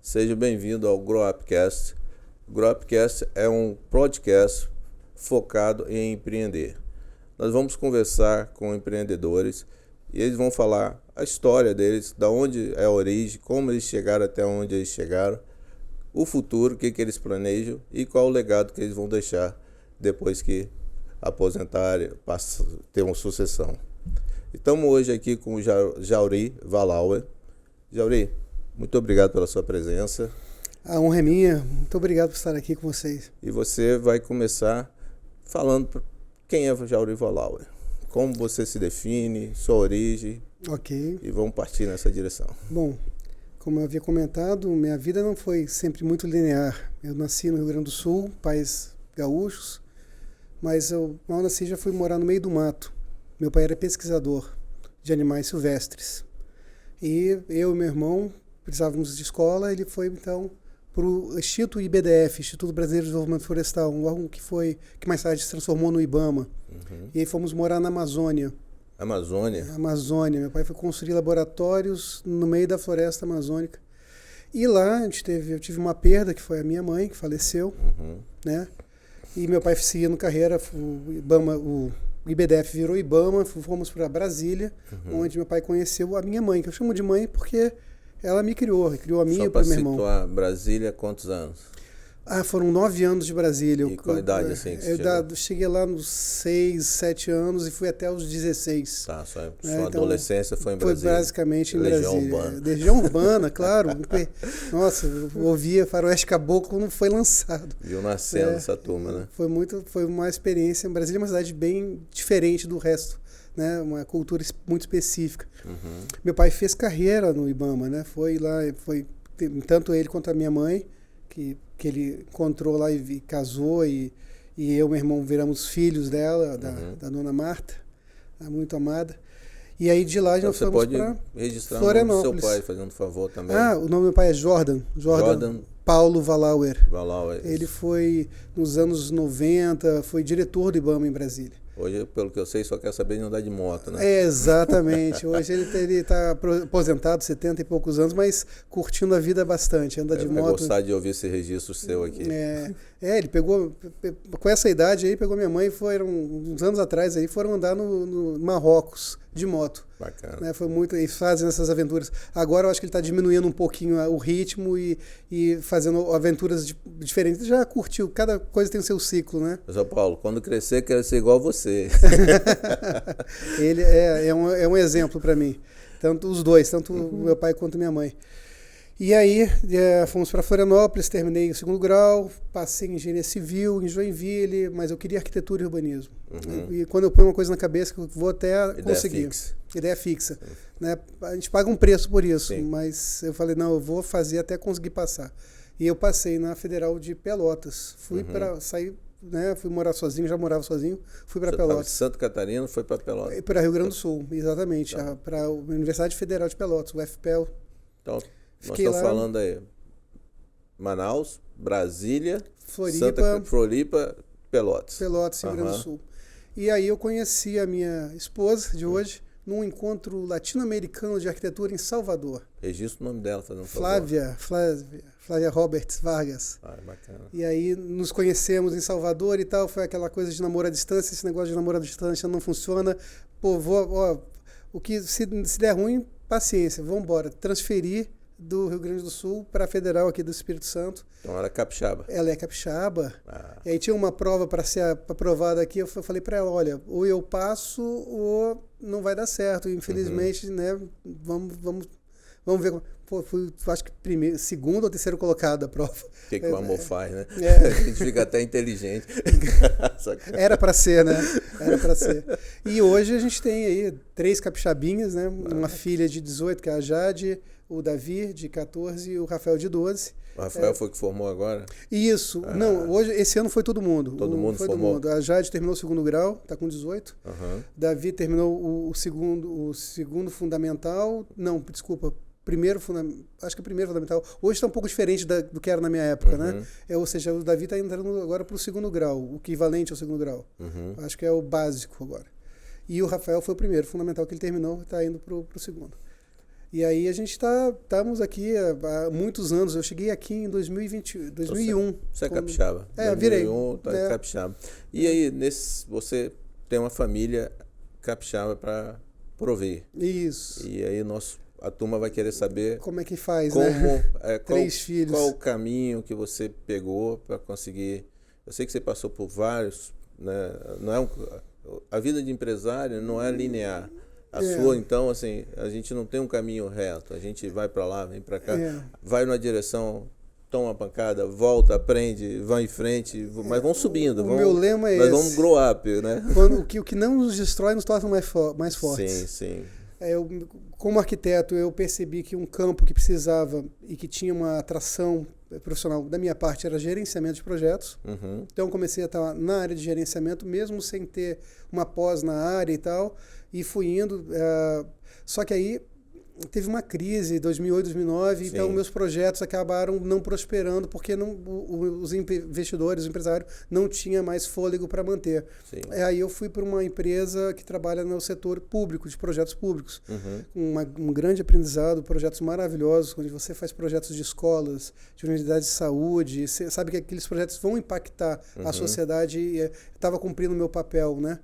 Seja bem-vindo ao Grow Upcast. O Grow Upcast é um podcast focado em empreender. Nós vamos conversar com empreendedores e eles vão falar a história deles, da onde é a origem, como eles chegaram até onde eles chegaram, o futuro, o que eles planejam e qual o legado que eles vão deixar depois que aposentarem, ter uma sucessão. Estamos hoje aqui com o Jauri Valauer. Jauri, muito obrigado pela sua presença. A honra é minha. Muito obrigado por estar aqui com vocês. E você vai começar falando quem é o Jauri Valauer, como você se define, sua origem. Ok. E vamos partir nessa direção. Bom, como eu havia comentado, minha vida não foi sempre muito linear. Eu nasci no Rio Grande do Sul, pais gaúchos, mas eu mal nasci já fui morar no meio do mato. Meu pai era pesquisador de animais silvestres. E eu e meu irmão precisávamos de escola, ele foi então para o Instituto IBDF, Instituto Brasileiro de Desenvolvimento Florestal, um órgão que mais tarde se transformou no IBAMA. E aí fomos morar na Amazônia. Amazônia? Amazônia. Meu pai foi construir laboratórios no meio da floresta amazônica. E lá eu tive uma perda, que foi a minha mãe, que faleceu, né? E meu pai seguindo carreira, o IBDF virou IBAMA, fomos para Brasília, onde meu pai conheceu a minha mãe, que eu chamo de mãe porque ela me criou a mim e o meu irmão. Só para situar, Brasília, quantos anos? Foram 9 anos de Brasília. E qual idade assim que você chegou? Cheguei lá nos 6, 7 anos e fui até os 16. Tá, sua adolescência foi em Brasília? Foi basicamente em Legião Brasília. Urbana. Legião Urbana, claro. Nossa, eu ouvia Faroeste Caboclo quando foi lançado. Viu nascendo essa turma, né? Foi uma experiência. Brasília é uma cidade bem diferente do resto, né? Uma cultura muito específica. Meu pai fez carreira no IBAMA, né? Foi lá, tanto ele quanto a minha mãe, que ele encontrou lá e casou, e eu e meu irmão viramos filhos dela, da dona Marta, muito amada. E aí de lá já fomos para Florianópolis. Você pode registrar o nome do seu pai, fazendo favor também? O nome do meu pai é Jordan Paulo Valauer. Ele foi, nos anos 90, foi diretor do IBAMA em Brasília. Hoje, pelo que eu sei, só quer saber de andar de moto, né? Exatamente. Hoje ele está aposentado, 70 e poucos anos, mas curtindo a vida bastante, anda de moto. Vai gostar de ouvir esse registro seu aqui. Ele pegou, com essa idade aí, pegou minha mãe, foram uns anos atrás aí, foram andar no Marrocos de moto. Bacana. Né, foi muito, e fazem essas aventuras. Agora eu acho que ele está diminuindo um pouquinho o ritmo e fazendo aventuras diferentes. Já curtiu, cada coisa tem o seu ciclo, né? Mas, Paulo, quando crescer, quero ser igual a você. Ele é um exemplo para mim. Tanto os dois, tanto meu pai quanto minha mãe. E aí, fomos para Florianópolis, terminei o 2º grau, passei em engenharia civil, em Joinville, mas eu queria arquitetura e urbanismo. E quando eu ponho uma coisa na cabeça, que eu vou até conseguir. Ideia fixa. Né? A gente paga um preço por isso, mas eu falei, não, eu vou fazer até conseguir passar. E eu passei na Federal de Pelotas. Fui para sair, né? Fui morar sozinho, já morava sozinho, fui para Pelotas. Você Santa Catarina, foi para Pelotas? Para Rio Grande do Sul, exatamente. Para a Universidade Federal de Pelotas, o FPEL. Então, nós estamos falando aí, Manaus, Brasília, Floripa, Pelotas. Pelotas, Rio Grande do Sul. E aí eu conheci a minha esposa de hoje num encontro latino-americano de arquitetura em Salvador. Registra o nome dela, fazendo um Flávia Roberts Vargas. Bacana. E aí nos conhecemos em Salvador e tal, foi aquela coisa de namoro à distância, esse negócio de namoro à distância não funciona. Pô, o que se der ruim, paciência, vamos embora, transferir do Rio Grande do Sul para a Federal aqui do Espírito Santo. Então ela é capixaba. Ela é capixaba. E aí tinha uma prova para ser aprovada aqui, eu falei para ela, olha, ou eu passo ou não vai dar certo. Infelizmente, né, vamos ver. Pô, fui, acho que segundo ou terceiro colocado da prova. O que o amor faz, né? A gente fica até inteligente. Era para ser, né? Era para ser. E hoje a gente tem aí 3 capixabinhas, né? Uma filha de 18, que é a Jade, o Davi, de 14, e o Rafael, de 12. O Rafael foi que formou agora? Isso. Não, esse ano foi todo mundo. Todo mundo formou? A Jade terminou o 2º grau, está com 18. Davi terminou o segundo fundamental. Não, desculpa. Acho que o primeiro fundamental. Hoje está um pouco diferente do que era na minha época, né? Ou seja, o Davi está entrando agora para o 2º grau, o equivalente ao 2º grau. Acho que é o básico agora. E o Rafael foi o primeiro fundamental que ele terminou, está indo para o 2º. E aí a gente estamos aqui há muitos anos. Eu cheguei aqui em 2001. Você é capixaba. Virei. 2001, tá capixaba. E aí, você tem uma família capixaba para prover. Isso. E aí a turma vai querer saber como é que faz, como, né? Três filhos. Qual o caminho que você pegou para conseguir... Eu sei que você passou por vários, né? A vida de empresário não é linear. A sua, então, assim, a gente não tem um caminho reto. A gente vai para lá, vem para cá, vai numa direção, toma uma pancada, volta, aprende, vai em frente, mas vamos subindo. Meu lema é esse. Nós vamos grow up, né? O que não nos destrói nos torna mais fortes. Sim, sim. Como arquiteto, eu percebi que um campo que precisava e que tinha uma atração profissional da minha parte era gerenciamento de projetos. Uhum. Então, comecei a estar na área de gerenciamento, mesmo sem ter uma pós na área e tal, e fui indo. Só que aí teve uma crise, 2008, 2009, Sim. então meus projetos acabaram não prosperando porque os investidores, os empresários, não tinham mais fôlego para manter. Sim. Aí eu fui para uma empresa que trabalha no setor público, de projetos públicos. Um grande aprendizado, projetos maravilhosos, onde você faz projetos de escolas, de unidades de saúde, você sabe que aqueles projetos vão impactar a sociedade e estava cumprindo o meu papel, né?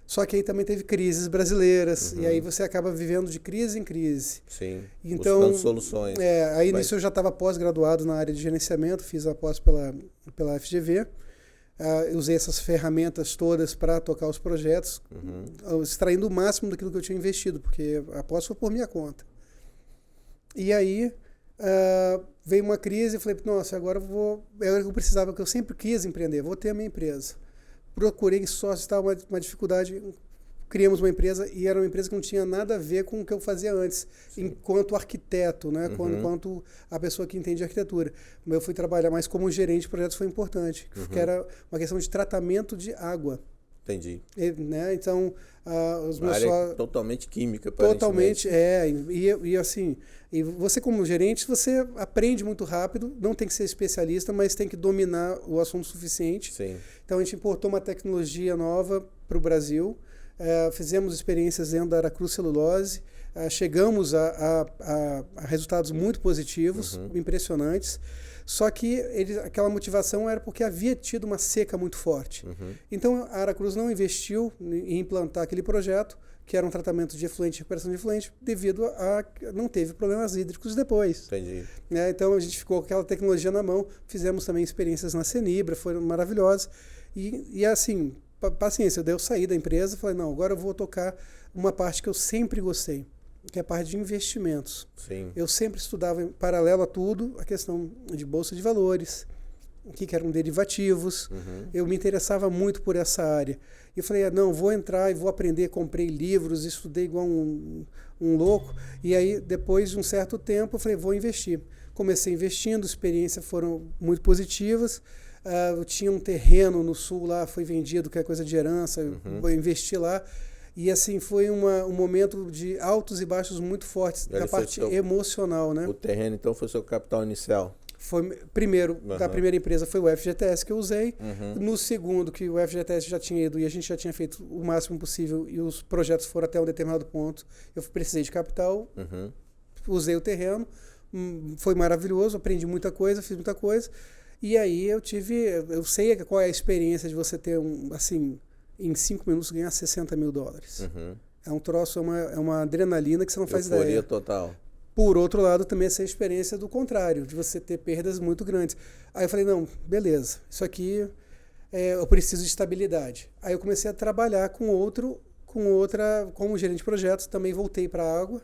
Só que aí também teve crises brasileiras, e aí você acaba vivendo de crise em crise. Sim, então, buscando soluções. Aí nisso eu já estava pós-graduado na área de gerenciamento, fiz a pós pela FGV, usei essas ferramentas todas para tocar os projetos, extraindo o máximo daquilo que eu tinha investido, porque a pós foi por minha conta. E aí veio uma crise e falei, nossa, agora eu precisava, porque eu sempre quis empreender, vou ter a minha empresa. Procurei sócio, estava uma dificuldade, criamos uma empresa e era uma empresa que não tinha nada a ver com o que eu fazia antes, enquanto arquiteto, né? Enquanto a pessoa que entende arquitetura. Eu fui trabalhar mais como gerente de projetos, foi importante, que era uma questão de tratamento de água. Entendi. Né? Então, os meus área totalmente química, totalmente, e assim, e você como gerente, você aprende muito rápido, não tem que ser especialista, mas tem que dominar o assunto o suficiente. Sim. Então a gente importou uma tecnologia nova para o Brasil, fizemos experiências dentro da Aracruz Celulose, chegamos a resultados muito positivos, impressionantes. Só que aquela motivação era porque havia tido uma seca muito forte. Então a Aracruz não investiu em implantar aquele projeto, que era um tratamento de efluente, recuperação de efluente, devido a não teve problemas hídricos depois. Entendi. Então a gente ficou com aquela tecnologia na mão, fizemos também experiências na Cenibra, foram maravilhosas. E assim, paciência, eu saí da empresa, falei, não, agora eu vou tocar uma parte que eu sempre gostei, que é a parte de investimentos. Sim. Eu sempre estudava, em paralelo a tudo, a questão de bolsa de valores, o que eram derivativos. Eu me interessava muito por essa área. E eu falei, não, vou entrar e vou aprender. Comprei livros, estudei igual um louco. E aí, depois de um certo tempo, eu falei, vou investir. Comecei investindo, experiências foram muito positivas. Eu tinha um terreno no sul lá, foi vendido, que é coisa de herança, eu investi lá. E assim, foi um momento de altos e baixos muito fortes, da parte emocional, né? O terreno, então, foi o seu capital inicial? Foi, primeiro, da primeira empresa foi o FGTS que eu usei. No segundo, que o FGTS já tinha ido e a gente já tinha feito o máximo possível e os projetos foram até um determinado ponto, eu precisei de capital, usei o terreno, foi maravilhoso, aprendi muita coisa, fiz muita coisa. E aí eu sei qual é a experiência de você ter assim, em 5 minutos ganhar $60 mil. É um troço, é uma adrenalina que você não faz ideia. Euforia total. Por outro lado, também essa experiência do contrário, de você ter perdas muito grandes. Aí eu falei, não, beleza, isso aqui eu preciso de estabilidade. Aí eu comecei a trabalhar como gerente de projetos, também voltei para a água.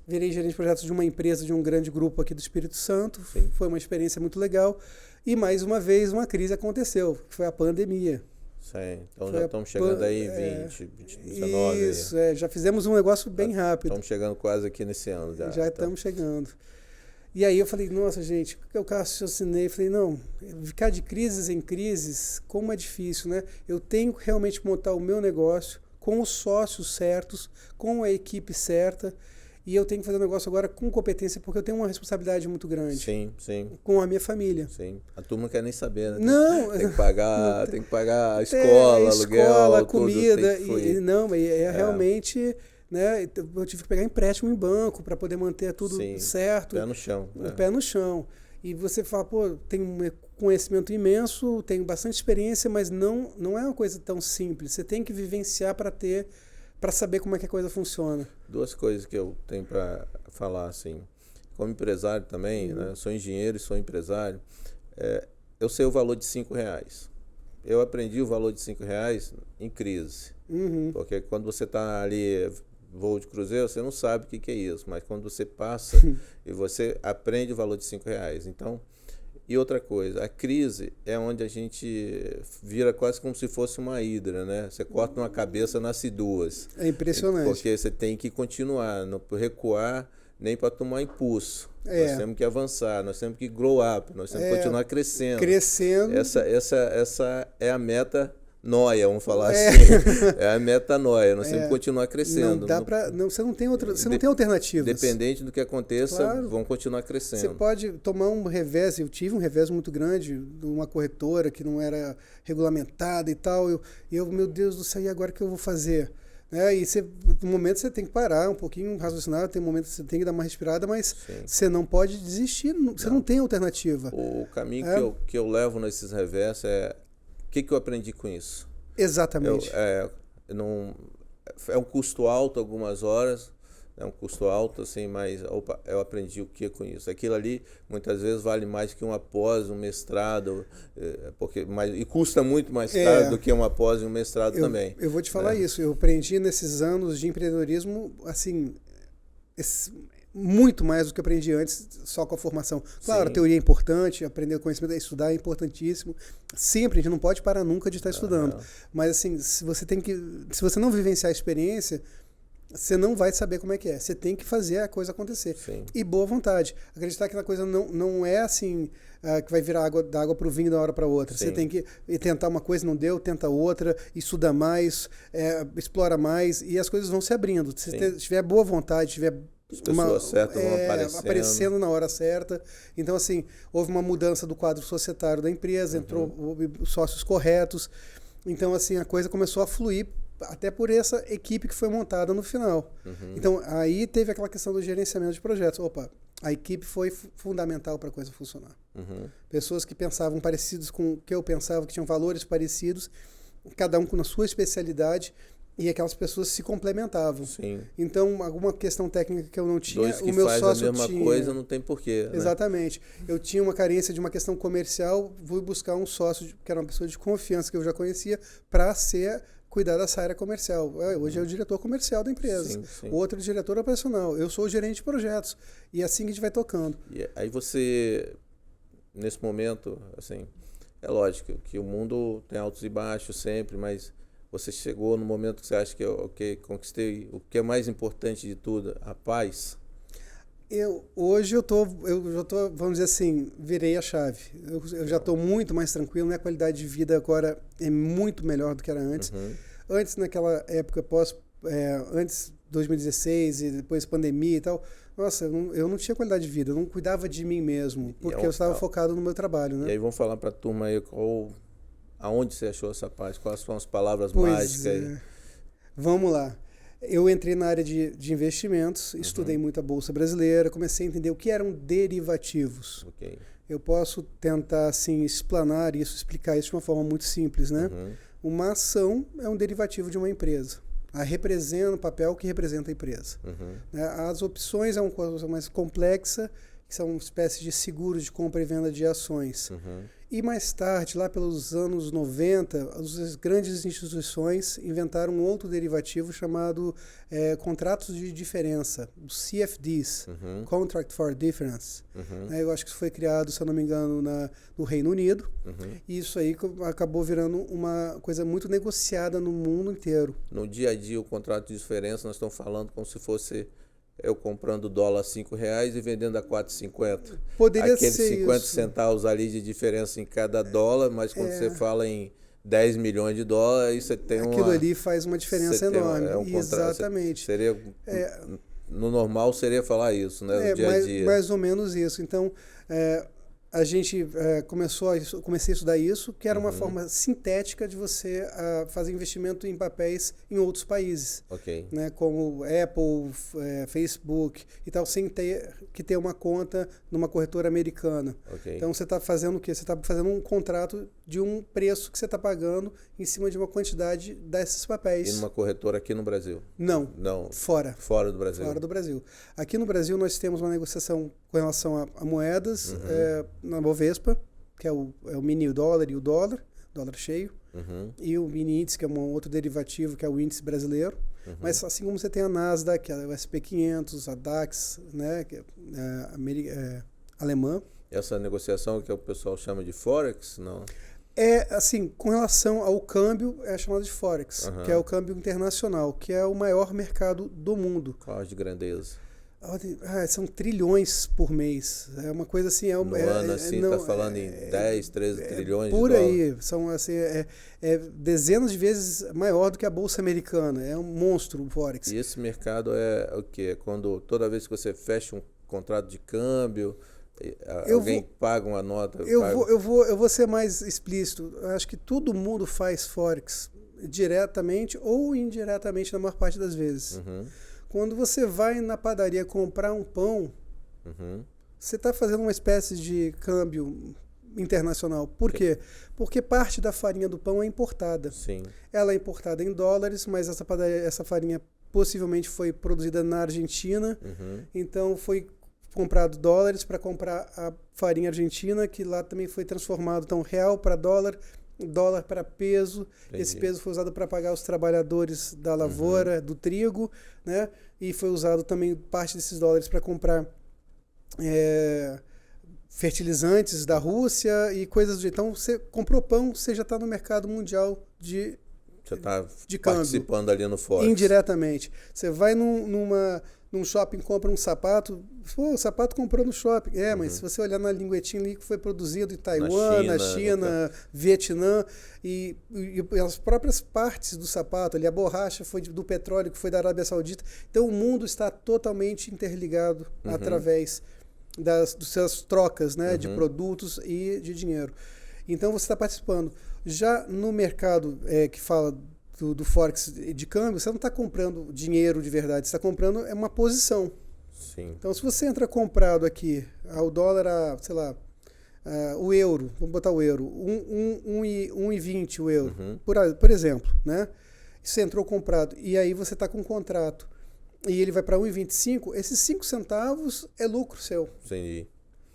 Virei gerente de projetos de uma empresa, de um grande grupo aqui do Espírito Santo. Sim. Foi uma experiência muito legal. E mais uma vez uma crise aconteceu, que foi a pandemia. Sim. Então já estamos chegando aí 19. Isso, já fizemos um negócio bem rápido. Estamos chegando quase aqui nesse ano. Já estamos chegando. E aí eu falei, nossa, gente, o que eu raciocinei? Falei, não, ficar de crises em crises, como é difícil, né? Eu tenho que realmente montar o meu negócio com os sócios certos, com a equipe certa. E eu tenho que fazer um negócio agora com competência, porque eu tenho uma responsabilidade muito grande. Sim, sim. Com a minha família. Sim. A turma não quer nem saber, né? Não. Tem que pagar, tem que pagar a escola, aluguel, a comida. tudo tem que realmente, né? Eu tive que pegar empréstimo em banco para poder manter tudo Sim, certo. pé no chão. Pé no chão. E você fala, pô, tenho um conhecimento imenso, tenho bastante experiência, mas não é uma coisa tão simples. Você tem que vivenciar para saber como é que a coisa funciona. Duas coisas que eu tenho para falar, assim, como empresário também, né? Eu sou engenheiro e sou empresário, eu sei o valor de R$5. Eu aprendi o valor de R$5 em crise, porque quando você está ali, voo de cruzeiro, você não sabe o que é isso, mas quando você passa e você aprende o valor de R$5. Então, e outra coisa, a crise é onde a gente vira quase como se fosse uma hidra, né? Você corta uma cabeça, nasce duas. É impressionante. Porque você tem que continuar, não recuar nem para tomar impulso. Nós temos que avançar, nós temos que grow up, nós temos que continuar crescendo. Crescendo. Essa é a meta noia, vamos falar assim. É a metanoia, nós temos que continuar crescendo. Não dá pra, não, você não tem alternativas. Independente do que aconteça, claro, vão continuar crescendo. Você pode tomar um revés, eu tive um revés muito grande de uma corretora que não era regulamentada e tal, eu meu Deus do céu, e agora o que eu vou fazer? E no momento você tem que parar um pouquinho, raciocinar, tem um momento que você tem que dar uma respirada, mas você não pode desistir, você não tem alternativa. O caminho que eu levo nesses revés o que eu aprendi com isso? Exatamente. É um custo alto algumas horas, é um custo alto, assim, mas eu aprendi o que com isso. Aquilo ali, muitas vezes, vale mais que uma pós, um mestrado, e custa muito mais caro do que uma pós e um mestrado também. Eu vou te falar isso, eu aprendi nesses anos de empreendedorismo, assim, muito mais do que aprendi antes só com a formação. Claro, a teoria é importante, aprender conhecimento, estudar é importantíssimo. Sempre, a gente não pode parar nunca de estar estudando. Mas assim, se você não vivenciar a experiência, você não vai saber como é que é. Você tem que fazer a coisa acontecer. Sim. E boa vontade. Acreditar que a coisa não é assim, que vai virar da água para o vinho da hora para outra. Sim. Você tem que tentar uma coisa, não deu, tenta outra, estuda mais, explora mais, e as coisas vão se abrindo. Se você tiver boa vontade, tiver as pessoas certas vão aparecendo na hora certa. Então, assim, houve uma mudança do quadro societário da empresa, entrou sócios corretos. Então, assim, a coisa começou a fluir até por essa equipe que foi montada no final. Então, aí teve aquela questão do gerenciamento de projetos. Opa, a equipe foi fundamental para a coisa funcionar. Pessoas que pensavam parecidos com o que eu pensava, que tinham valores parecidos, cada um com a sua especialidade, e aquelas pessoas se complementavam. Sim. Então, alguma questão técnica que eu não tinha, Dois que o meu faz sócio a mesma tinha. coisa, não tem porquê. Né? Exatamente. Eu tinha uma carência de uma questão comercial, fui buscar um sócio que era uma pessoa de confiança que eu já conhecia para cuidar dessa área comercial. Hoje é o diretor comercial da empresa. Sim. Outro diretor operacional. Eu sou o gerente de projetos. E é assim que a gente vai tocando. E aí você, nesse momento, assim, é lógico que o mundo tem altos e baixos sempre, mas você chegou no momento que você acha que conquistei o que é mais importante de tudo, a paz? Hoje eu tô, vamos dizer assim, virei a chave. Eu já estou muito mais tranquilo, minha qualidade de vida agora é muito melhor do que era antes. Antes, naquela época, antes de 2016 e depois pandemia e tal, nossa, eu não tinha qualidade de vida, eu não cuidava de mim mesmo, porque eu estava focado no meu trabalho. Né? E aí vamos falar para a turma aí aonde você achou essa paz? Quais foram as palavras mágicas aí? Vamos lá. Eu entrei na área de investimentos, estudei muito a Bolsa Brasileira, comecei a entender o que eram derivativos. Okay. Eu posso tentar assim, explanar isso, explicar isso de uma forma muito simples. Né? Uma ação é um derivativo de uma empresa. Representa o papel que representa a empresa. As opções é uma coisa mais complexa, que são uma espécie de seguros de compra e venda de ações. E mais tarde, lá pelos anos 90, as grandes instituições inventaram um outro derivativo chamado contratos de diferença, os CFDs, Contract for Difference. Eu acho que isso foi criado, se eu não me engano, no Reino Unido. E isso aí acabou virando uma coisa muito negociada no mundo inteiro. No dia a dia, o contrato de diferença, nós estamos falando como se fosse eu comprando dólar a R$5 e vendendo a R$4,50. Poderia Aqueles ser 50 isso. centavos ali de diferença em cada dólar, mas quando você fala em 10 milhões de dólares, aí você tem aquilo ali faz uma diferença enorme. Exatamente. Seria, no normal seria falar isso, né? No dia a dia. Mais ou menos isso. Então, a gente comecei a estudar isso, que era uma forma sintética de você fazer investimento em papéis em outros países, né, como Apple, Facebook e tal, sem ter que ter uma conta numa corretora americana. Então você está fazendo o quê? Você está fazendo um contrato de um preço que você está pagando em cima de uma quantidade desses papéis. E numa corretora aqui no Brasil? Não. Fora. Fora do Brasil. Fora do Brasil. Aqui no Brasil nós temos uma negociação com relação a moedas, na Bovespa, que é o mini dólar e o dólar cheio, e o mini índice, que é um outro derivativo, que é o índice brasileiro. Mas assim como você tem a Nasdaq, que é o SP500, a DAX, né, que é alemã. Essa negociação que o pessoal chama de Forex, não? Assim, com relação ao câmbio, é chamado de Forex, que é o câmbio internacional, que é o maior mercado do mundo. Qual de grandeza? São trilhões por mês. É uma coisa assim... No ano, assim, está falando em 10, 13 trilhões de por dólares? Por aí. São, assim, dezenas de vezes maior do que a Bolsa Americana. É um monstro o Forex. E esse mercado é o quê? Quando toda vez que você fecha um contrato de câmbio... Alguém paga uma nota? Eu vou ser mais explícito. Acho que todo mundo faz Forex, diretamente ou indiretamente, na maior parte das vezes. Quando você vai na padaria comprar um pão, você está fazendo uma espécie de câmbio internacional. Por quê? Porque parte da farinha do pão é importada. Sim. Ela é importada em dólares, mas essa farinha possivelmente foi produzida na Argentina, então foi comprado dólares para comprar a farinha argentina, que lá também foi transformado, então, real para dólar, dólar para peso. Entendi. Esse peso foi usado para pagar os trabalhadores da lavoura, do trigo, né? E foi usado também parte desses dólares para comprar fertilizantes da Rússia e coisas do jeito. Então, você comprou pão, você já está no mercado mundial de Você está participando ali no Forex. Indiretamente. Você vai num shopping, compra um sapato, o sapato comprou no shopping. Mas se você olhar na linguetinha ali, que foi produzido em Taiwan, na China, Vietnã, e as próprias partes do sapato, ali, a borracha foi do petróleo, que foi da Arábia Saudita. Então o mundo está totalmente interligado através das suas trocas, né, de produtos e de dinheiro. Então você está participando. Já no mercado que fala do Forex de câmbio, você não está comprando dinheiro de verdade, você está comprando uma posição. Sim. Então, se você entra comprado aqui, o dólar, sei lá, o euro, vamos botar o euro, 1,20 o euro, por exemplo, né? Você entrou comprado e aí você está com um contrato e ele vai para 1,25, esses 5 centavos é lucro seu. Entendi.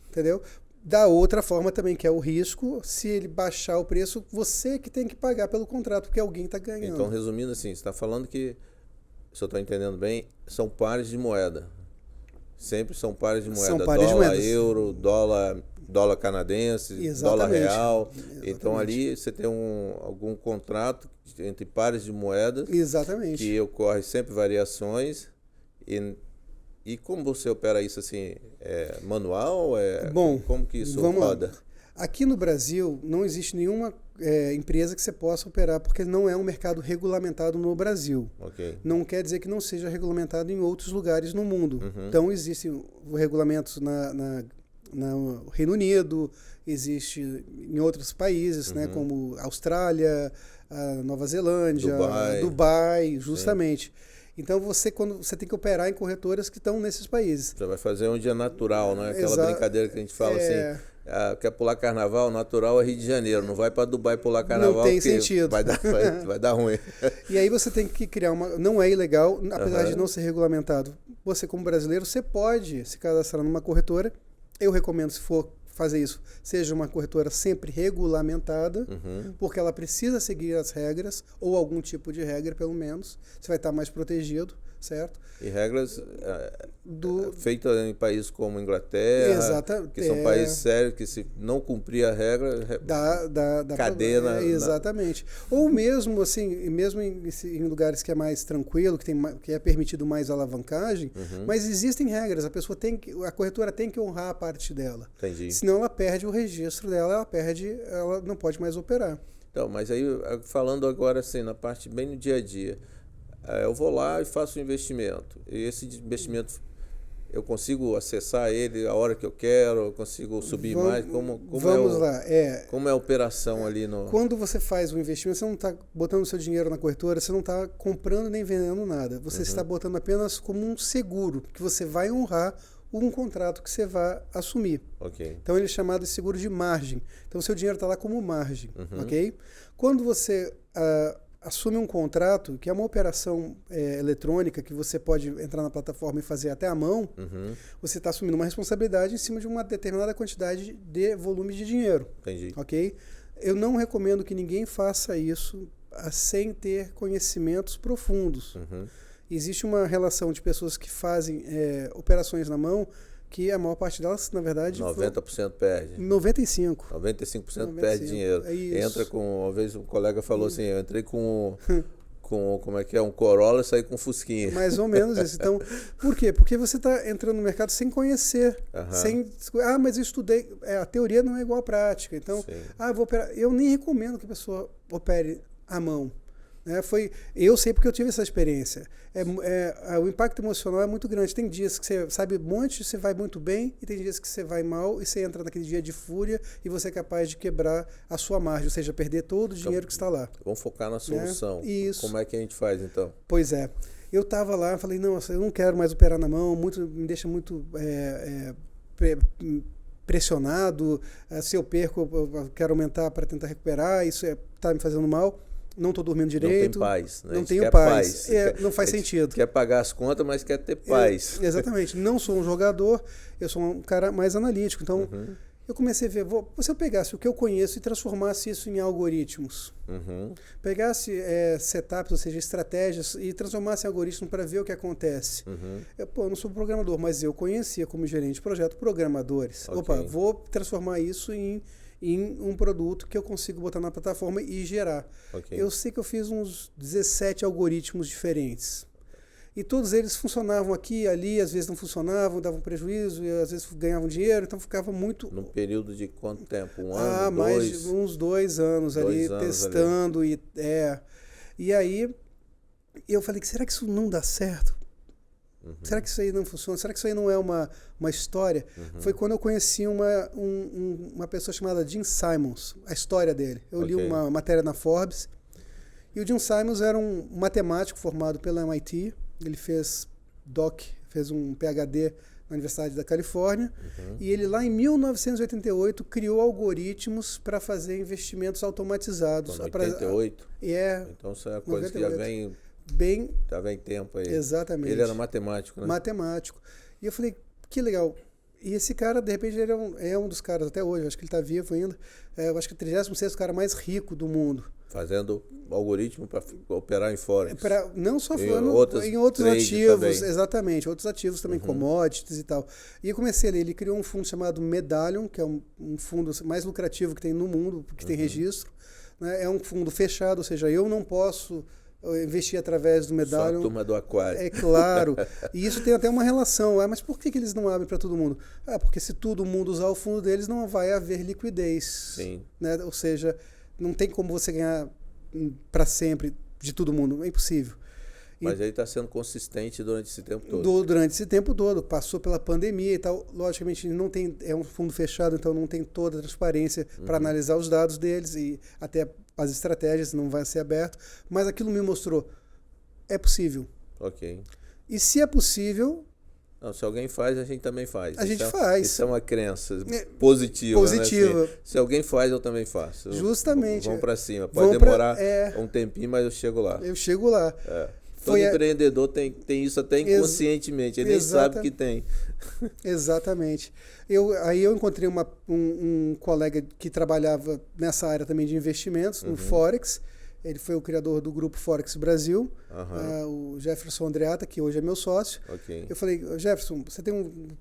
Entendeu? Da outra forma também, que é o risco, se ele baixar o preço, você que tem que pagar pelo contrato, porque alguém está ganhando. Então, resumindo assim, você está falando que, se eu estou entendendo bem, são pares de moeda. Sempre são pares de moeda. São pares dólar, de moedas. Euro, dólar canadense, Exatamente. Dólar real. Exatamente. Então, ali você tem algum contrato entre pares de moedas. Exatamente. Que ocorre sempre variações. E como você opera isso assim? É manual? Bom, como que isso roda? Lá. Aqui no Brasil não existe nenhuma empresa que você possa operar, porque não é um mercado regulamentado no Brasil. Não quer dizer que não seja regulamentado em outros lugares no mundo. Então existem regulamentos no Reino Unido, existe em outros países, né, como Austrália, Nova Zelândia, Dubai, justamente. Sim. Então, quando você tem que operar em corretoras que estão nesses países. Você vai fazer onde é natural, né? Aquela brincadeira que a gente fala assim, quer pular carnaval, natural é Rio de Janeiro, não vai para Dubai pular carnaval. Não tem sentido. Vai dar ruim. E aí você tem que criar não é ilegal, apesar de não ser regulamentado. Você, como brasileiro, você pode se cadastrar numa corretora. Eu recomendo, se for fazer isso, seja uma corretora sempre regulamentada, porque ela precisa seguir as regras, ou algum tipo de regra, pelo menos. Você vai estar mais protegido, certo? E regras feitas em países como Inglaterra, que são países sérios, que se não cumprir a regra, dá cadeia exatamente. Ou mesmo assim, mesmo em lugares que é mais tranquilo, que é permitido mais alavancagem, mas existem regras, a corretora tem que honrar a parte dela. Entendi. Senão ela perde o registro dela, ela não pode mais operar. Então, mas aí, falando agora assim, na parte bem no dia a dia, eu vou lá e faço um investimento. E esse investimento eu consigo acessar ele a hora que eu quero, eu consigo subir mais? Vamos lá. Como é a operação ali no... Quando você faz um investimento, você não está botando o seu dinheiro na corretora, você não está comprando nem vendendo nada. Você está botando apenas como um seguro, que você vai honrar um contrato que você vai assumir. Ok. Então ele é chamado de seguro de margem. Então o seu dinheiro está lá como margem. Ok? Quando você assume um contrato, que é uma operação eletrônica, que você pode entrar na plataforma e fazer até à mão, você está assumindo uma responsabilidade em cima de uma determinada quantidade de volume de dinheiro. Entendi. Ok? Eu não recomendo que ninguém faça isso sem ter conhecimentos profundos. Existe uma relação de pessoas que fazem operações na mão que a maior parte delas, na verdade... 90% perde. 95%. 95% perde dinheiro. É isso. Entra com... Uma vez um colega falou assim, eu entrei com como é que é? Um Corolla e saí com um Fusquinha. Mais ou menos isso. Então, por quê? Porque você está entrando no mercado sem conhecer. Mas eu estudei... a teoria não é igual à prática. Então, vou operar. Eu nem recomendo que a pessoa opere à mão. Eu sei porque eu tive essa experiência. O impacto emocional é muito grande. Tem dias que você sabe um monte, você vai muito bem, e tem dias que você vai mal e você entra naquele dia de fúria e você é capaz de quebrar a sua margem, ou seja, perder todo o dinheiro que está lá. Vamos focar na solução. Isso. Como é que a gente faz, então? Pois é. Eu estava lá, falei, não, eu não quero mais operar na mão, me deixa muito pressionado. Se eu perco, eu quero aumentar para tentar recuperar, isso está me fazendo mal. Não estou dormindo direito. Não tem paz. Né? Não tenho paz. Não faz sentido. Quer pagar as contas, mas quer ter paz. Exatamente. Não sou um jogador, eu sou um cara mais analítico. Então, eu comecei a ver, se eu pegasse o que eu conheço e transformasse isso em algoritmos, pegasse setups, ou seja, estratégias, e transformasse em algoritmos para ver o que acontece. Eu não sou programador, mas eu conhecia como gerente de projeto programadores. Okay. Vou transformar isso em um produto que eu consigo botar na plataforma e gerar. Eu sei que eu fiz uns 17 algoritmos diferentes. E todos eles funcionavam aqui, ali, às vezes não funcionavam, davam prejuízo, e às vezes ganhavam dinheiro, então ficava muito... Num período de quanto tempo? Um ano, mais de uns 2 anos ali, testando. Ali. E aí, eu falei, será que isso não dá certo? Será que isso aí não funciona? Será que isso aí não é uma história? Foi quando eu conheci uma pessoa chamada Jim Simons, a história dele. Eu li uma matéria na Forbes, e o Jim Simons era um matemático formado pela MIT, ele fez um PhD na Universidade da Califórnia, e ele lá em 1988 criou algoritmos para fazer investimentos automatizados. 88? Então isso é uma coisa 98. Que já vem... Já vem tempo aí. Exatamente. Ele era matemático, né? Matemático. E eu falei, que legal. E esse cara, de repente, ele é um dos caras até hoje, acho que ele está vivo ainda. Eu acho que é o 36º cara mais rico do mundo. Fazendo algoritmo para operar em Forex. Não só em outros ativos, também. Exatamente, outros ativos também, commodities e tal. E eu comecei ali, ele criou um fundo chamado Medallion, que é um fundo mais lucrativo que tem no mundo, que tem registro. Né? É um fundo fechado, ou seja, eu não posso... Eu investi através do Medallion. Só a turma do aquário. É claro. E isso tem até uma relação. Mas por que eles não abrem para todo mundo? Porque se todo mundo usar o fundo deles, não vai haver liquidez. Sim. Né? Ou seja, não tem como você ganhar para sempre de todo mundo. É impossível. Mas ele está sendo consistente durante esse tempo todo. Durante esse tempo todo. Passou pela pandemia e tal. Logicamente, não tem, é um fundo fechado, então não tem toda a transparência para analisar os dados deles e até as estratégias, não vai ser aberto. Mas aquilo me mostrou, é possível. Ok. E se é possível... Não, se alguém faz, a gente também faz. A gente faz. Isso é uma crença positiva. Né? Assim, se alguém faz, eu também faço. Justamente. Vamos para cima. Pode demorar um tempinho, mas eu chego lá. Eu chego lá. Todo empreendedor tem isso até inconscientemente. Ele nem sabe que tem. Exatamente. Aí eu encontrei um colega que trabalhava nessa área também de investimentos, no Forex. Ele foi o criador do grupo Forex Brasil, o Jefferson Andreata, que hoje é meu sócio. Eu falei, Jefferson, você tem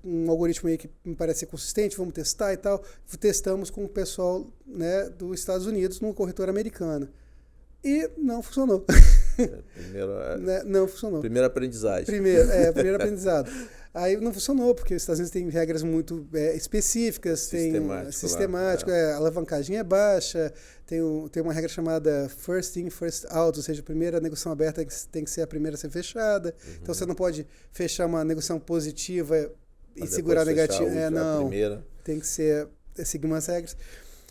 um algoritmo aí que me parece ser consistente, vamos testar e tal. Testamos com o pessoal, né, dos Estados Unidos, numa corretora americana. E não funcionou. Não funcionou. Primeira aprendizagem. Primeiro aprendizado. Aí não funcionou, porque os Estados Unidos tem regras muito específicas, tem sistemático, a alavancagem é baixa, tem uma regra chamada first in, first out, ou seja, a primeira negociação aberta tem que ser a primeira a ser fechada. Então você não pode fechar uma negociação positiva e segurar a negativa. Não, tem que seguir umas regras.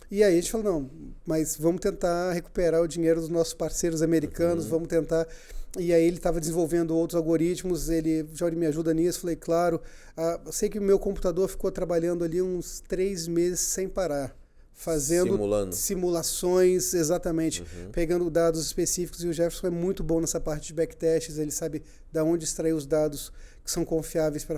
E aí a gente falou, não, mas vamos tentar recuperar o dinheiro dos nossos parceiros americanos, vamos tentar... E aí ele estava desenvolvendo outros algoritmos, Jorge, me ajuda nisso. Falei, claro, sei que o meu computador ficou trabalhando ali uns 3 meses sem parar, fazendo simulações, exatamente, pegando dados específicos, e o Jefferson é muito bom nessa parte de backtests, ele sabe de onde extrair os dados que são confiáveis para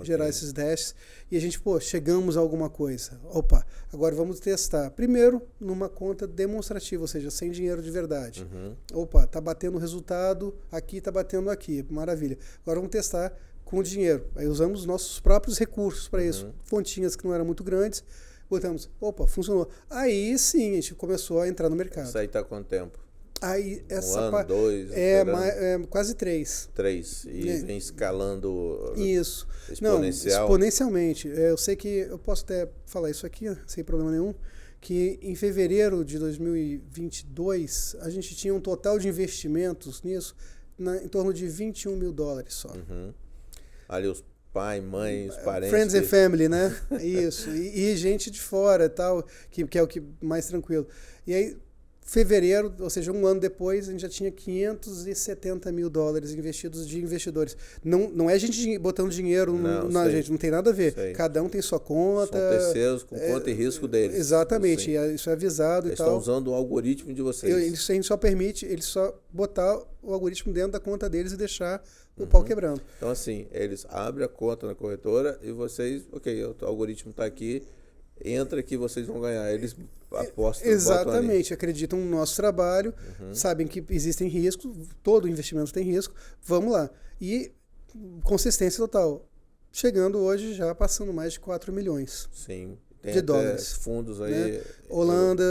gerar esses dashes, e a gente, chegamos a alguma coisa. Opa, agora vamos testar. Primeiro, numa conta demonstrativa, ou seja, sem dinheiro de verdade. Opa, tá batendo o resultado, aqui tá batendo aqui, maravilha. Agora vamos testar com dinheiro. Aí usamos os nossos próprios recursos para isso, fontinhas que não eram muito grandes, botamos, opa, funcionou. Aí sim, a gente começou a entrar no mercado. Isso aí tá quanto tempo? Aí, ano, 2? Quase 3. 3. E vem escalando isso. exponencial? Não, exponencialmente. Eu sei que, eu posso até falar isso aqui, sem problema nenhum, que em fevereiro de 2022, a gente tinha um total de investimentos nisso em torno de $21 mil só. Ali os pai, mãe, os parentes. Friends and family, né? Isso. E gente de fora, tal, que é o que mais tranquilo. E aí, fevereiro, ou seja, um ano depois, a gente já tinha $570 mil investidos de investidores. Não é gente botando dinheiro na gente, não tem nada a ver. Sei. Cada um tem sua conta. São terceiros com conta e risco deles. Exatamente, isso é avisado eles e tal. Eles estão usando o algoritmo de vocês. A gente só permite eles só botar o algoritmo dentro da conta deles e deixar o pau quebrando. Então, assim, eles abrem a conta na corretora e vocês, o algoritmo está aqui, entra que vocês vão ganhar. Eles apostam. Exatamente, acreditam no nosso trabalho, sabem que existem riscos, todo investimento tem risco, vamos lá. E consistência total. Chegando hoje já passando mais de 4 milhões. Sim. Tem de dólares. Fundos aí. Né? Holanda,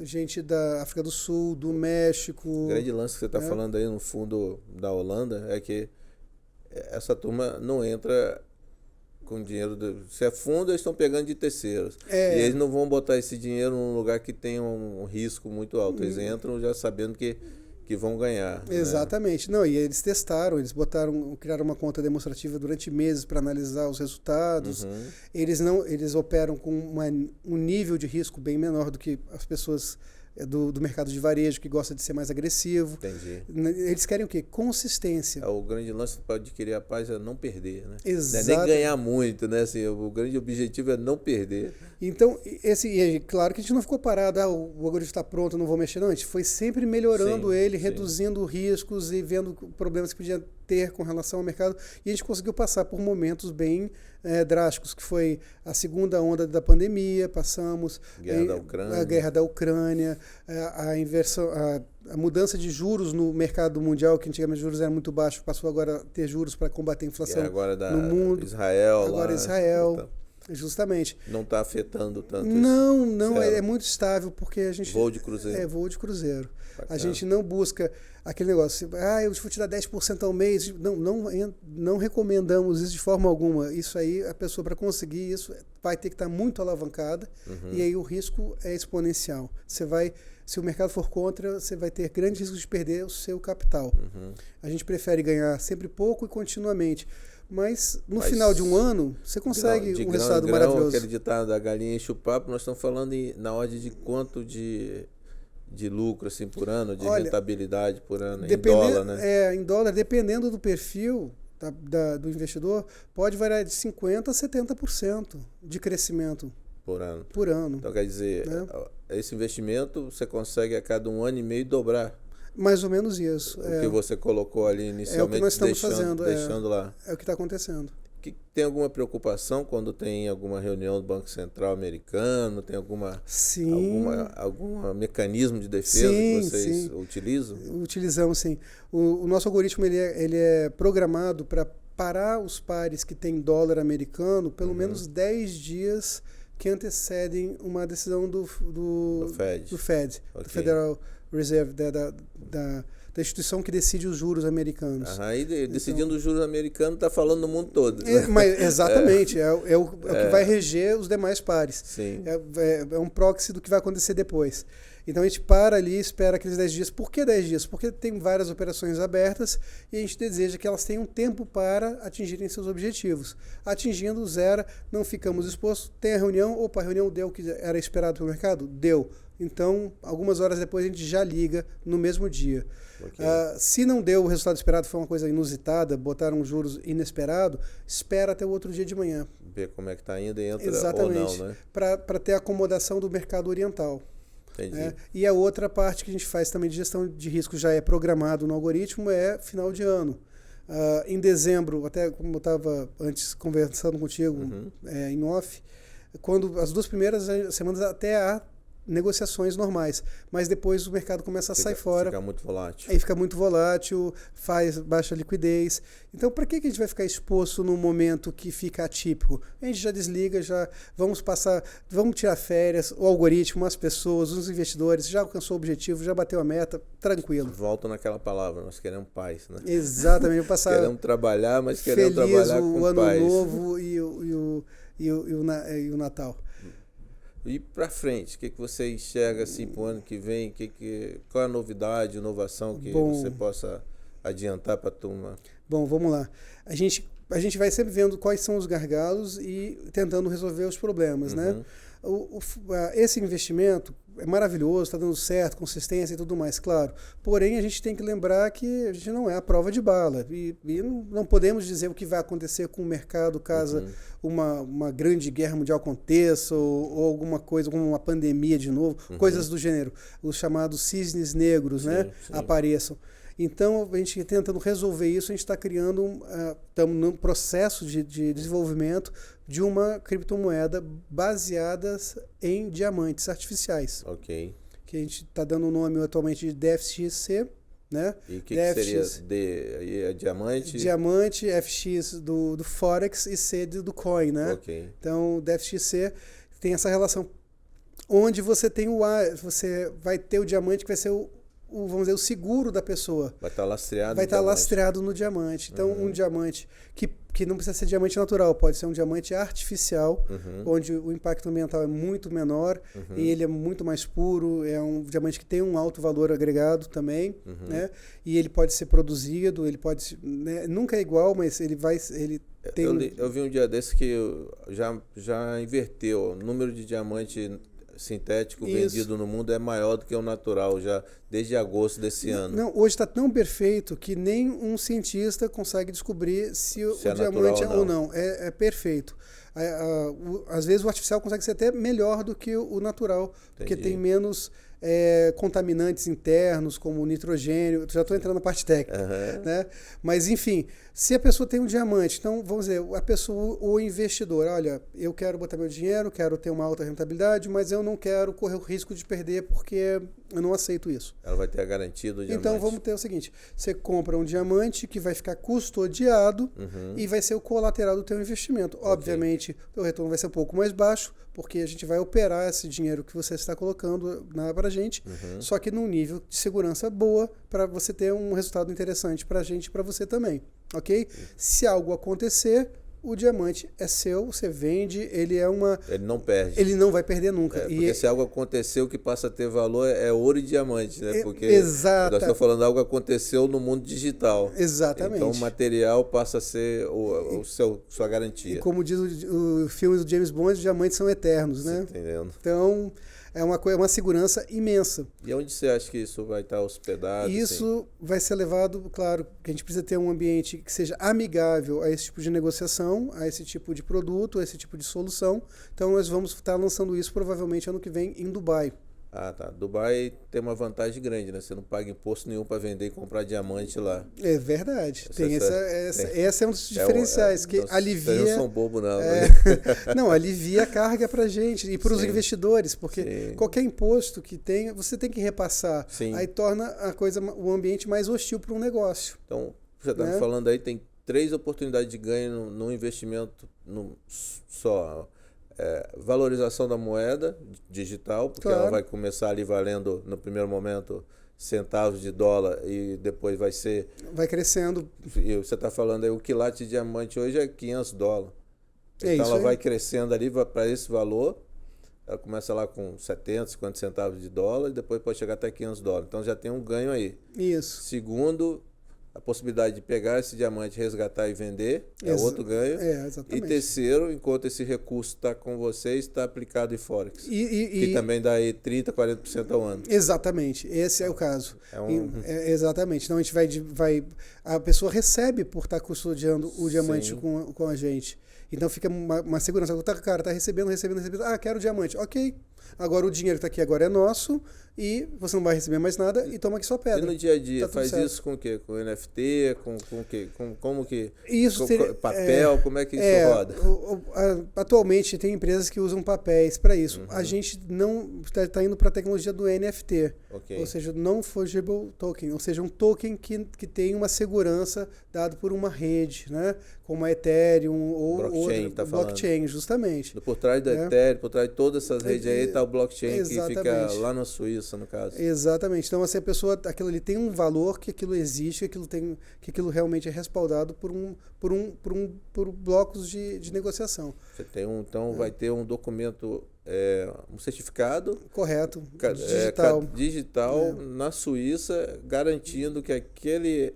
gente da África do Sul, do México. O grande lance que você está falando aí no fundo da Holanda é que essa turma não entra com dinheiro. Se é fundo, eles estão pegando de terceiros. E eles não vão botar esse dinheiro num lugar que tem um risco muito alto. Eles entram já sabendo que vão ganhar. Exatamente. Né? Não, e eles testaram, criaram uma conta demonstrativa durante meses para analisar os resultados. Eles operam com um nível de risco bem menor do que as pessoas do mercado de varejo, que gosta de ser mais agressivo. Entendi. Eles querem o quê? Consistência. O grande lance para adquirir a paz é não perder, né? Exato. Não é nem ganhar muito, né? Assim, o grande objetivo é não perder. Então, claro que a gente não ficou parado, o algoritmo está pronto, não vou mexer. Não, a gente foi sempre melhorando ele, reduzindo riscos e vendo problemas que podia ter com relação ao mercado. E a gente conseguiu passar por momentos bem drásticos, que foi a segunda onda da pandemia, passamos a guerra da Ucrânia, a inversão, a mudança de juros no mercado mundial, que antigamente os juros eram muito baixos, passou agora a ter juros para combater a inflação no mundo. Israel. Agora Israel. Justamente. Não está afetando tanto Não, é muito estável, porque a gente... Voo de cruzeiro. Voo de cruzeiro. Bacana. A gente não busca aquele negócio, eu vou te dar 10% ao mês. Não recomendamos isso de forma alguma. Isso aí, a pessoa, para conseguir isso, vai ter que estar muito alavancada, e aí o risco é exponencial. Se o mercado for contra, você vai ter grandes riscos de perder o seu capital. A gente prefere ganhar sempre pouco e continuamente. Mas no final de um ano, você consegue um resultado maravilhoso. Aquele ditado da galinha enche o papo, nós estamos falando na ordem de quanto de lucro assim, por ano, de rentabilidade por ano, em dólar, né? Em dólar, dependendo do perfil do investidor, pode variar de 50% a 70% de crescimento. Por ano. Então, quer dizer, esse investimento você consegue a cada 1 ano e meio dobrar. Mais ou menos isso. O que você colocou ali inicialmente, é o que nós estamos deixando lá. É o que está acontecendo. Tem alguma preocupação quando tem alguma reunião do Banco Central americano? Tem algum mecanismo de defesa que vocês utilizam? Utilizamos, sim. O nosso algoritmo ele é programado para parar os pares que têm dólar americano pelo menos 10 dias que antecedem uma decisão do Fed, Okay. do Federal Reserve, da instituição que decide os juros americanos. E decidindo os juros americanos, está falando no mundo todo. Mas, exatamente, é o que vai reger os demais pares. Sim. É um proxy do que vai acontecer depois. Então a gente para ali, espera aqueles 10 dias. Por que 10 dias? Porque tem várias operações abertas e a gente deseja que elas tenham tempo para atingirem seus objetivos. Atingindo, zero, não ficamos expostos. Tem a reunião, a reunião deu o que era esperado pelo mercado? Deu. Então, algumas horas depois a gente já liga no mesmo dia. Okay. Se não deu o resultado esperado, foi uma coisa inusitada, botaram juros inesperado, espera até o outro dia de manhã. Ver como é que está indo e entra. Exatamente, ou não, né? Para ter a acomodação do mercado oriental. Entendi. E a outra parte que a gente faz também de gestão de risco, já é programado no algoritmo, é final de ano. Em dezembro, até como eu estava antes conversando contigo em off, quando as 2 primeiras semanas até há negociações normais, mas depois o mercado começa a sair fora. Fica muito volátil. Aí fica muito volátil, faz baixa liquidez. Então, para que a gente vai ficar exposto num momento que fica atípico? A gente já desliga, já vamos tirar férias, o algoritmo, as pessoas, os investidores, já alcançou o objetivo, já bateu a meta, tranquilo. Volta naquela palavra, nós queremos paz, né? Exatamente, queremos trabalhar, mas queremos feliz trabalhar com o ano paz. novo e o Natal. E para frente, o que você enxerga assim para o ano que vem? Qual é a novidade, inovação que você possa adiantar para a turma? Bom, vamos lá. A gente vai sempre vendo quais são os gargalos e tentando resolver os problemas, né? Esse investimento é maravilhoso, está dando certo, consistência e tudo mais, claro. Porém, a gente tem que lembrar que a gente não é a prova de bala. E não podemos dizer o que vai acontecer com o mercado caso uma grande guerra mundial aconteça ou alguma coisa, como uma pandemia de novo, coisas do gênero. Os chamados cisnes negros, né, apareçam. Então, a gente tentando resolver isso, a gente está criando, estamos num processo de desenvolvimento de uma criptomoeda baseada em diamantes artificiais. Ok. Que a gente está dando o nome atualmente de DFXC, né? E o que seria D? Aí é diamante? Diamante, FX do Forex e C do Coin, né? Ok. Então, DFXC tem essa relação onde você tem você vai ter o diamante que vai ser vamos dizer, o seguro da pessoa. Vai estar lastreado. Vai estar lastreado no diamante. Então, um diamante que não precisa ser diamante natural, pode ser um diamante artificial, onde o impacto ambiental é muito menor e ele é muito mais puro. É um diamante que tem um alto valor agregado também, né? E ele pode ser produzido, ele pode, né? Nunca é igual, mas ele tem. Eu vi um dia desse que já inverteu o número de diamante sintético vendido no mundo é maior do que o natural já desde agosto desse ano. Não, hoje está tão perfeito que nem um cientista consegue descobrir se o diamante é ou não. É perfeito. Às vezes o artificial consegue ser até melhor do que o natural, porque tem menos contaminantes internos, como nitrogênio. Já estou entrando na parte técnica. Né? Mas, enfim, se a pessoa tem um diamante, então, vamos dizer, a pessoa, o investidor, olha, eu quero botar meu dinheiro, quero ter uma alta rentabilidade, mas eu não quero correr o risco de perder porque eu não aceito isso. Ela vai ter a garantia do diamante. Então, vamos ter o seguinte, você compra um diamante que vai ficar custodiado e vai ser o colateral do teu investimento. Obviamente, o teu retorno vai ser um pouco mais baixo, porque a gente vai operar esse dinheiro que você está colocando para a gente, só que num nível de segurança boa, para você ter um resultado interessante para a gente e para você também, ok? Se algo acontecer, o diamante é seu, você vende, ele não perde. Ele não vai perder nunca. Porque se algo aconteceu, o que passa a ter valor é ouro e diamante, né? Porque exato. nós estamos falando algo que aconteceu no mundo digital. Exatamente. Então o material passa a ser sua garantia. E como diz o filme do James Bond, os diamantes são eternos, né? Entendendo. Então, é uma segurança imensa. E onde você acha que isso vai estar hospedado? Isso vai ser levado, claro, que a gente precisa ter um ambiente que seja amigável a esse tipo de negociação, a esse tipo de produto, a esse tipo de solução. Então, nós vamos estar lançando isso provavelmente ano que vem em Dubai. Ah, tá. Dubai tem uma vantagem grande, né? Você não paga imposto nenhum para vender e comprar diamante lá. É verdade. Essa é um dos diferenciais, que então, alivia... Eu não sou bobo, não. Não, alivia a carga para a gente e para os investidores, porque qualquer imposto que tenha, você tem que repassar. Aí torna o ambiente mais hostil para um negócio. Então, você está me falando aí, tem 3 oportunidades de ganho no investimento só. Valorização da moeda digital, porque ela vai começar ali valendo no primeiro momento centavos de dólar e depois vai ser... Vai crescendo. E você está falando aí, o quilate de diamante hoje é $500. É Então isso ela aí. vai crescendo ali para esse valor. Ela começa lá com 70, 50 centavos de dólar e depois pode chegar até $500. Então já tem um ganho aí. Isso. Segundo, a possibilidade de pegar esse diamante, resgatar e vender é outro ganho. Exatamente. E terceiro, enquanto esse recurso está com você, está aplicado em Forex. Que também dá aí 30%, 40% ao ano. Exatamente, esse é o caso. Exatamente. Então a gente a pessoa recebe por estar custodiando o diamante com a gente. Então fica uma segurança. O cara está recebendo. Ah, quero o diamante. Ok. Agora o dinheiro que está aqui agora é nosso e você não vai receber mais nada e toma aqui sua pedra. E no dia a dia, tá faz certo. isso com o quê? Com NFT? Com o quê? Como que... Isso papel? Como é que isso roda? Atualmente tem empresas que usam papéis para isso. A gente não está indo para a tecnologia do NFT. Okay. Ou seja, Non-Fungible Token. Ou seja, um token que tem uma segurança dado por uma rede, né? Como a Ethereum ou blockchain, outra blockchain, justamente. Por trás da Ethereum, por trás de todas essas redes aí, está o blockchain que fica lá na Suíça, no caso. Exatamente. Então, assim, a pessoa, aquilo ali tem um valor, que aquilo existe, que aquilo realmente é respaldado por blocos de negociação. Você tem vai ter um documento, um certificado. Correto. Digital na Suíça, garantindo que aquele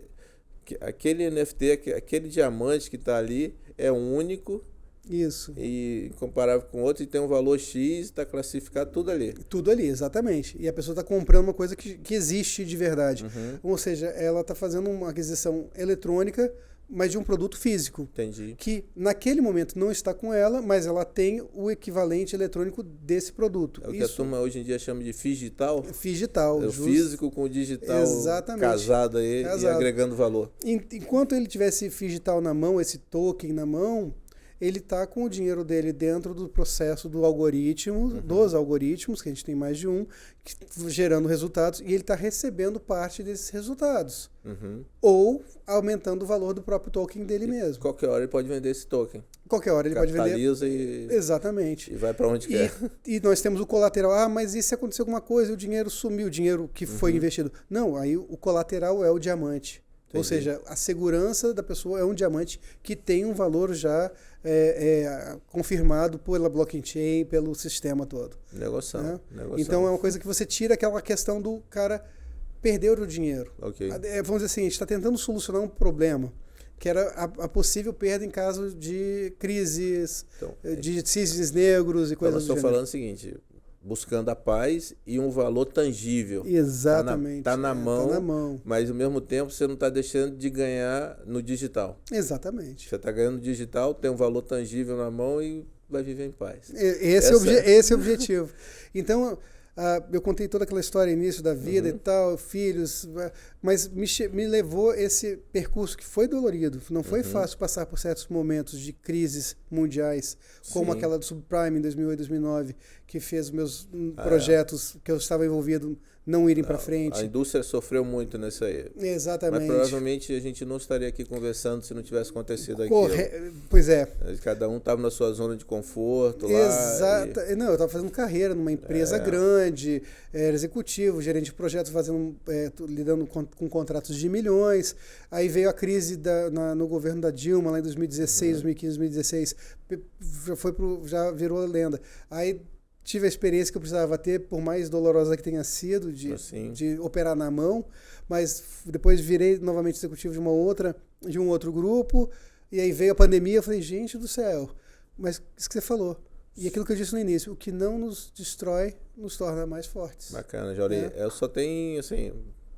NFT, aquele diamante que está ali é único. Isso. E comparável com outro, e tem um valor X, está classificado tudo ali. Tudo ali, exatamente. E a pessoa está comprando uma coisa que existe de verdade. Ou seja, ela está fazendo uma aquisição eletrônica, mas de um produto físico. Entendi. Que naquele momento não está com ela, mas ela tem o equivalente eletrônico desse produto. É o que a turma hoje em dia chama de digital. Digital. É o físico com o digital. Exatamente. Casado aí e agregando valor. Enquanto ele tivesse digital na mão, esse token na mão, ele está com o dinheiro dele dentro do processo do algoritmo, dos algoritmos, que a gente tem mais de um, gerando resultados, e ele está recebendo parte desses resultados. Ou aumentando o valor do próprio token dele mesmo. Qualquer hora ele pode vender esse token. Qualquer hora ele pode vender. Capitaliza e... Exatamente. E vai para onde quer. E nós temos o colateral. Ah, mas e se acontecer alguma coisa, o dinheiro sumiu, o dinheiro que foi investido? Não, aí o colateral é o diamante. Entendi. Ou seja, a segurança da pessoa é um diamante que tem um valor já confirmado pela blockchain, pelo sistema todo. Negociação. Então é uma coisa que você tira aquela questão do cara perder o dinheiro. Okay. Vamos dizer assim, a gente está tentando solucionar um problema, que era a possível perda em caso de crises, de cisnes negros e coisas do gênero. Estou falando o seguinte... Buscando a paz e um valor tangível. Exatamente. Está na mão, tá na mão, mas ao mesmo tempo você não está deixando de ganhar no digital. Exatamente. Você está ganhando no digital, tem um valor tangível na mão e vai viver em paz. Esse é o objetivo. Então, eu contei toda aquela história início da vida e tal, filhos, mas me levou esse percurso que foi dolorido. Não foi fácil passar por certos momentos de crises mundiais, como aquela do subprime em 2008, 2009, que fez meus projetos que eu estava envolvido não irem para frente. A indústria sofreu muito nisso aí. Exatamente. Mas provavelmente a gente não estaria aqui conversando se não tivesse acontecido aquilo. Pois é. Cada um estava na sua zona de conforto lá. Exato. Não, eu estava fazendo carreira numa empresa grande, era executivo, gerente de projetos, lidando com contratos de milhões. Aí veio a crise no governo da Dilma, lá em 2016, 2015, 2016. Já virou lenda. Aí tive a experiência que eu precisava ter, por mais dolorosa que tenha sido, de operar na mão, mas depois virei novamente executivo de um outro grupo, e aí veio a pandemia, eu falei, gente do céu, mas isso que você falou. E aquilo que eu disse no início, o que não nos destrói, nos torna mais fortes. Bacana, Jauri. Eu só tenho, assim,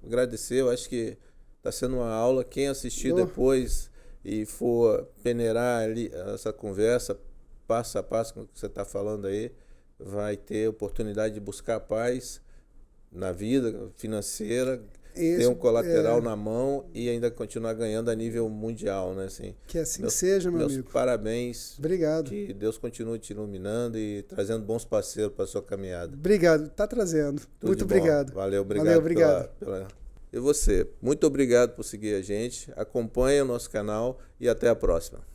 agradecer, eu acho que está sendo uma aula, quem assistir depois e for peneirar ali essa conversa, passo a passo com o que você está falando aí, vai ter oportunidade de buscar paz na vida financeira, ter um colateral na mão e ainda continuar ganhando a nível mundial, né? Assim, que assim seja, meu amigo. Meus parabéns. Obrigado. Que Deus continue te iluminando e trazendo bons parceiros para a sua caminhada. Obrigado, está trazendo. Muito obrigado. Valeu, obrigado. E você, muito obrigado por seguir a gente. Acompanhe o nosso canal e até a próxima.